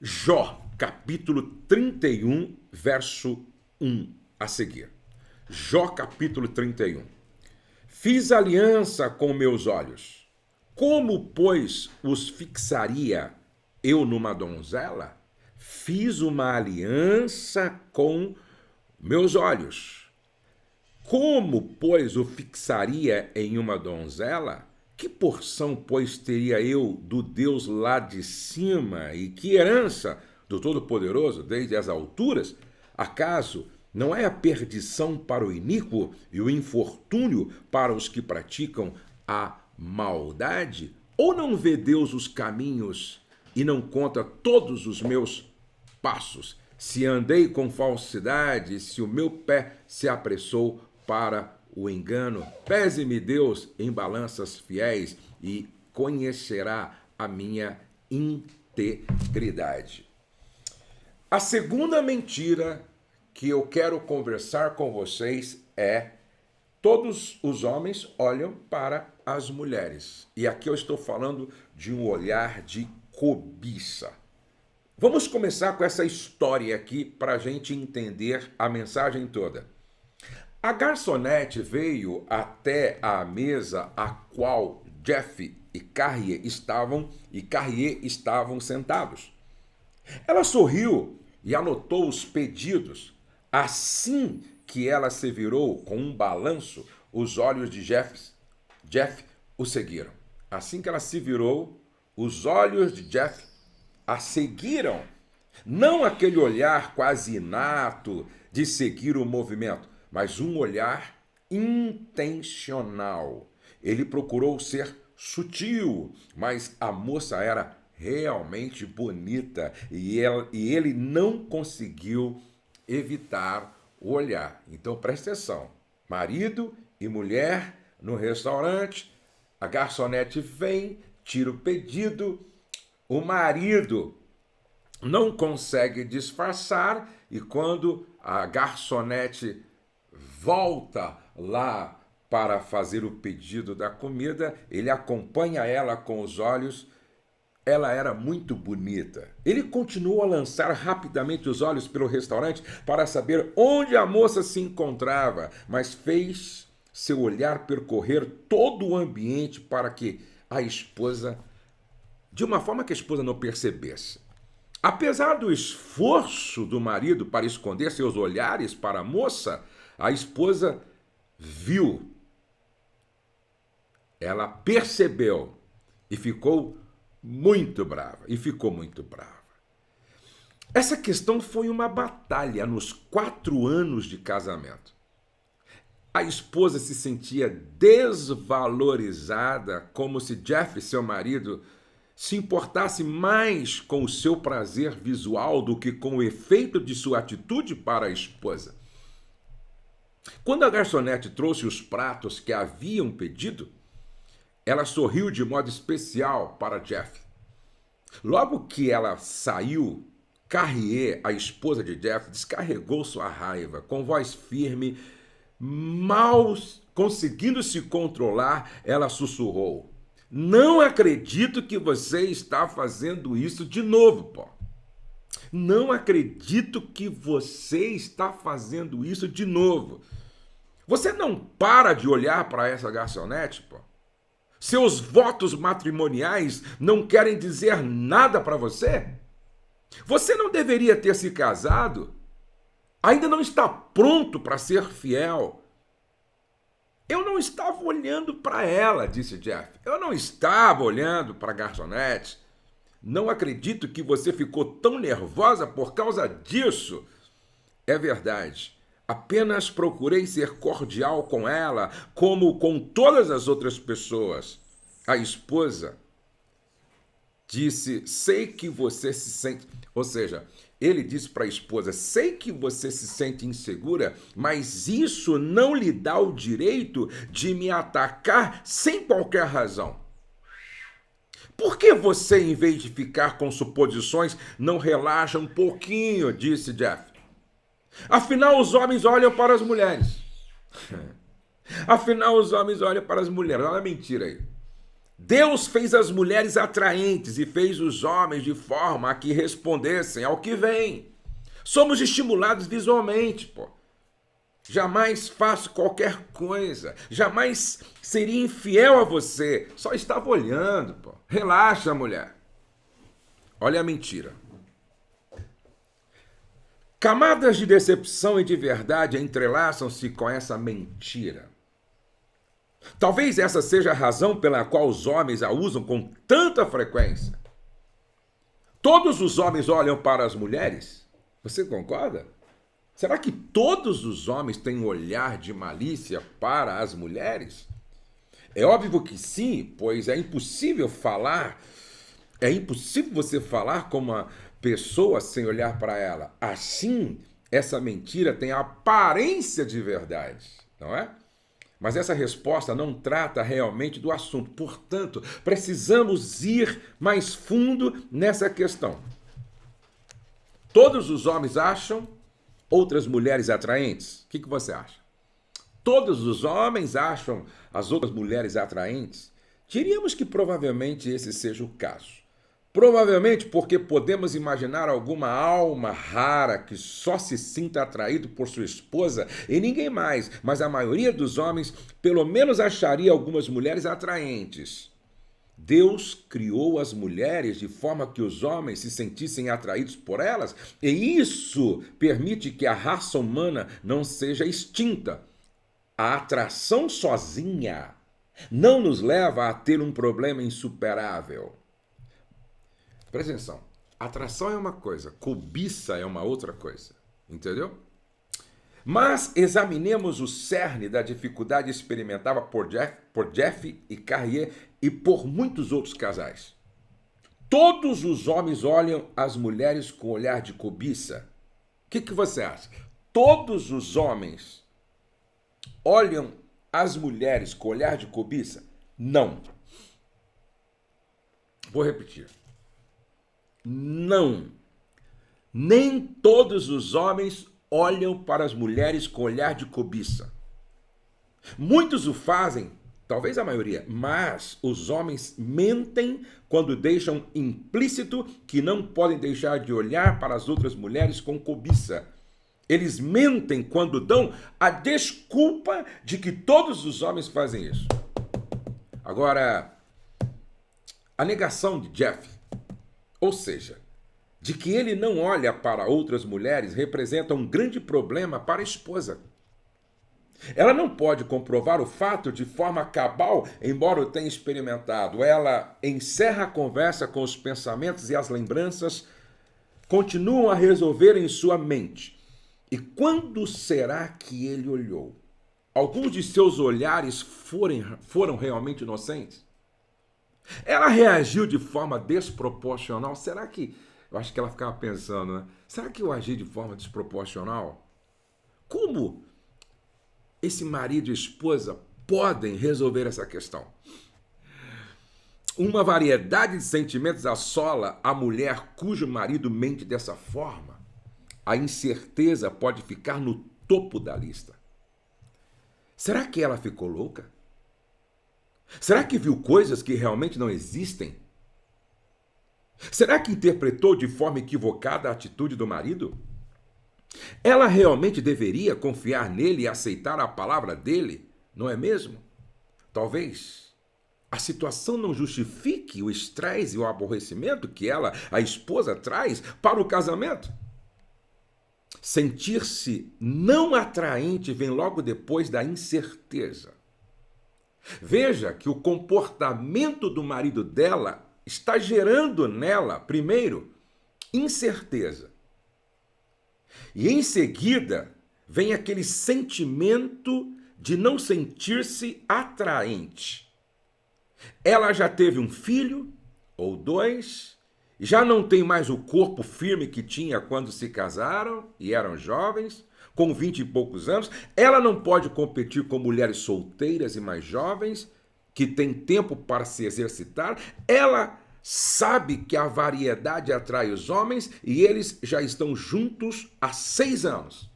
Jó, capítulo 31, verso 1 a seguir. Jó, capítulo 31. Fiz aliança com meus olhos. Como, pois, os fixaria eu numa donzela? Fiz uma aliança com meus olhos. Como, pois, o fixaria em uma donzela? Que porção, pois, teria eu do Deus lá de cima? E que herança do Todo-Poderoso desde as alturas? Acaso não é a perdição para o iníquo e o infortúnio para os que praticam a maldade? Ou não vê Deus os caminhos e não conta todos os meus passos? Se andei com falsidade, se o meu pé se apressou para o engano, pese-me Deus em balanças fiéis e conhecerá a minha integridade. A segunda mentira que eu quero conversar com vocês é: todos os homens olham para as mulheres. E aqui eu estou falando de um olhar de cobiça. Vamos começar com essa história aqui para a gente entender a mensagem toda. A garçonete veio até a mesa a qual Jeff e Carrier estavam sentados. Ela sorriu e anotou os pedidos. Assim que ela se virou com um balanço, os olhos de Jeff o seguiram. Assim que ela se virou, os olhos de Jeff a seguiram. Não aquele olhar quase inato de seguir o movimento, mas um olhar intencional. Ele procurou ser sutil, mas a moça era realmente bonita e ele não conseguiu evitar o olhar. Então preste atenção: marido e mulher no restaurante, a garçonete vem, tira o pedido, o marido não consegue disfarçar e quando a garçonete volta lá para fazer o pedido da comida, ele acompanha ela com os olhos. Ela era muito bonita. Ele continuou a lançar rapidamente os olhos pelo restaurante para saber onde a moça se encontrava, mas fez seu olhar percorrer todo o ambiente para que a esposa, de uma forma que a esposa não percebesse. Apesar do esforço do marido para esconder seus olhares para a moça, a esposa viu, ela percebeu e ficou muito brava. Essa questão foi uma batalha nos 4 anos de casamento. A esposa se sentia desvalorizada, como se Jeff, seu marido, se importasse mais com o seu prazer visual do que com o efeito de sua atitude para a esposa. Quando a garçonete trouxe os pratos que haviam pedido, ela sorriu de modo especial para Jeff. Logo que ela saiu, Carrier, a esposa de Jeff, descarregou sua raiva. Com voz firme, mal conseguindo se controlar, ela sussurrou: não acredito que você está fazendo isso de novo, pô. Não acredito que você está fazendo isso de novo. Você não para de olhar para essa garçonete, pô? Seus votos matrimoniais não querem dizer nada para você? Você não deveria ter se casado? Ainda não está pronto para ser fiel? Eu não estava olhando para ela, disse Jeff. Eu não estava olhando para a garçonete. Não acredito que você ficou tão nervosa por causa disso. É verdade. Apenas procurei ser cordial com ela, como com todas as outras pessoas. A esposa disse: sei que você se sente... Ou seja, ele disse para a esposa: sei que você se sente insegura, mas isso não lhe dá o direito de me atacar sem qualquer razão. Por que você, em vez de ficar com suposições, não relaxa um pouquinho? Disse Jeff. Afinal, os homens olham para as mulheres. Olha a mentira aí. Deus fez as mulheres atraentes e fez os homens de forma a que respondessem ao que vem. Somos estimulados visualmente, pô. Jamais faço qualquer coisa. Jamais seria infiel a você. Só estava olhando, pô. Relaxa, mulher. Olha a mentira. Camadas de decepção e de verdade entrelaçam-se com essa mentira. Talvez essa seja a razão pela qual os homens a usam com tanta frequência. Todos os homens olham para as mulheres? Você concorda? Será que todos os homens têm um olhar de malícia para as mulheres? É óbvio que sim, pois é impossível você falar com uma pessoa sem olhar para ela. Assim, essa mentira tem a aparência de verdade, não é? Mas essa resposta não trata realmente do assunto. Portanto, precisamos ir mais fundo nessa questão. Todos os homens acham outras mulheres atraentes? O que você acha? Todos os homens acham as outras mulheres atraentes? Diríamos que provavelmente esse seja o caso. Provavelmente porque podemos imaginar alguma alma rara que só se sinta atraído por sua esposa e ninguém mais, mas a maioria dos homens pelo menos acharia algumas mulheres atraentes. Deus criou as mulheres de forma que os homens se sentissem atraídos por elas, e isso permite que a raça humana não seja extinta. A atração sozinha não nos leva a ter um problema insuperável. Presta atenção, atração é uma coisa, cobiça é uma outra coisa, entendeu? Mas examinemos o cerne da dificuldade experimentada por Jeff e Carrier e por muitos outros casais. Todos os homens olham as mulheres com olhar de cobiça. O que você acha? Todos os homens olham as mulheres com olhar de cobiça? Não. Vou repetir. Não. Nem todos os homens olham para as mulheres com olhar de cobiça. Muitos o fazem, talvez a maioria, mas os homens mentem quando deixam implícito que não podem deixar de olhar para as outras mulheres com cobiça. Eles mentem quando dão a desculpa de que todos os homens fazem isso. Agora, a negação de Jeff, ou seja, de que ele não olha para outras mulheres, representa um grande problema para a esposa. Ela não pode comprovar o fato de forma cabal, embora o tenha experimentado. Ela encerra a conversa com os pensamentos e as lembranças continuam a resolver em sua mente. E quando será que ele olhou? Alguns de seus olhares foram realmente inocentes? Ela reagiu de forma desproporcional? Será que... Eu acho que ela ficava pensando, né? Será que eu agi de forma desproporcional? Como esse marido e esposa podem resolver essa questão? Uma variedade de sentimentos assola a mulher cujo marido mente dessa forma. A incerteza pode ficar no topo da lista. Será que ela ficou louca? Será que viu coisas que realmente não existem? Será que interpretou de forma equivocada a atitude do marido? Ela realmente deveria confiar nele e aceitar a palavra dele, não é mesmo? Talvez a situação não justifique o estresse e o aborrecimento que ela, a esposa, traz para o casamento. Sentir-se não atraente vem logo depois da incerteza. Veja que o comportamento do marido dela está gerando nela, primeiro, incerteza. E em seguida, vem aquele sentimento de não sentir-se atraente. Ela já teve um filho, ou dois, já não tem mais o corpo firme que tinha quando se casaram e eram jovens, com 20 e poucos anos. Ela não pode competir com mulheres solteiras e mais jovens, que têm tempo para se exercitar. Ela sabe que a variedade atrai os homens e eles já estão juntos há 6 anos.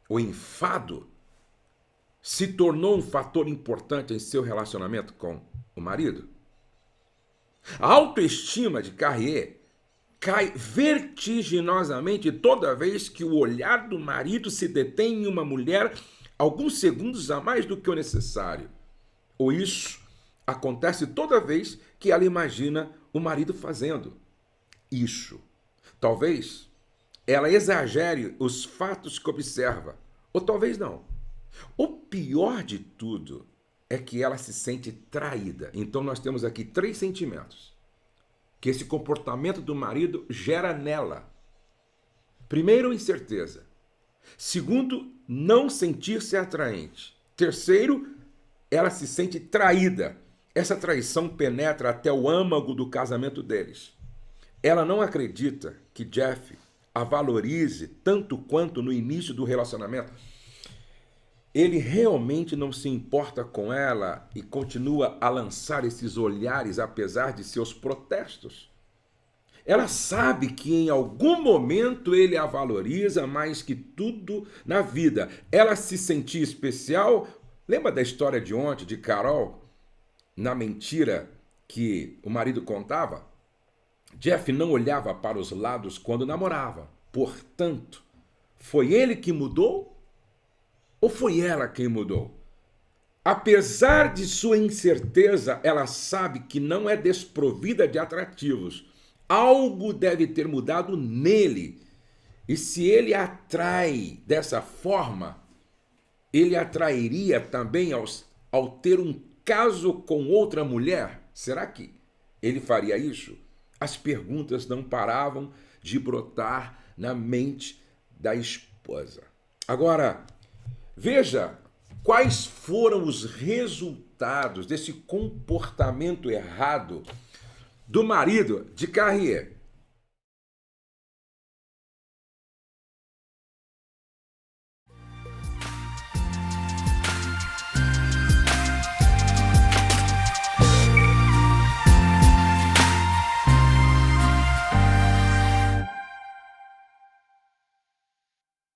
O enfado se tornou um fator importante em seu relacionamento com o marido. A autoestima de Carrier cai vertiginosamente toda vez que o olhar do marido se detém em uma mulher alguns segundos a mais do que o necessário. Ou isso acontece toda vez que ela imagina o marido fazendo isso. Talvez ela exagere os fatos que observa, ou talvez não. O pior de tudo é que ela se sente traída. Então nós temos aqui 3 sentimentos que esse comportamento do marido gera nela. Primeiro, incerteza. Segundo, não sentir-se atraente. Terceiro, ela se sente traída. Essa traição penetra até o âmago do casamento deles. Ela não acredita que Jeff a valorize tanto quanto no início do relacionamento. Ele realmente não se importa com ela e continua a lançar esses olhares apesar de seus protestos. Ela sabe que em algum momento ele a valoriza mais que tudo na vida. Ela se sentia especial. Lembra da história de ontem de Carol? Na mentira que o marido contava? Jeff não olhava para os lados quando namorava. Portanto, foi ele que mudou? Ou foi ela quem mudou? Apesar de sua incerteza, ela sabe que não é desprovida de atrativos. Algo deve ter mudado nele. E se ele atrai dessa forma, ele atrairia também ao ter um caso com outra mulher? Será que ele faria isso? As perguntas não paravam de brotar na mente da esposa. Agora, veja quais foram os resultados desse comportamento errado do marido de Carrier.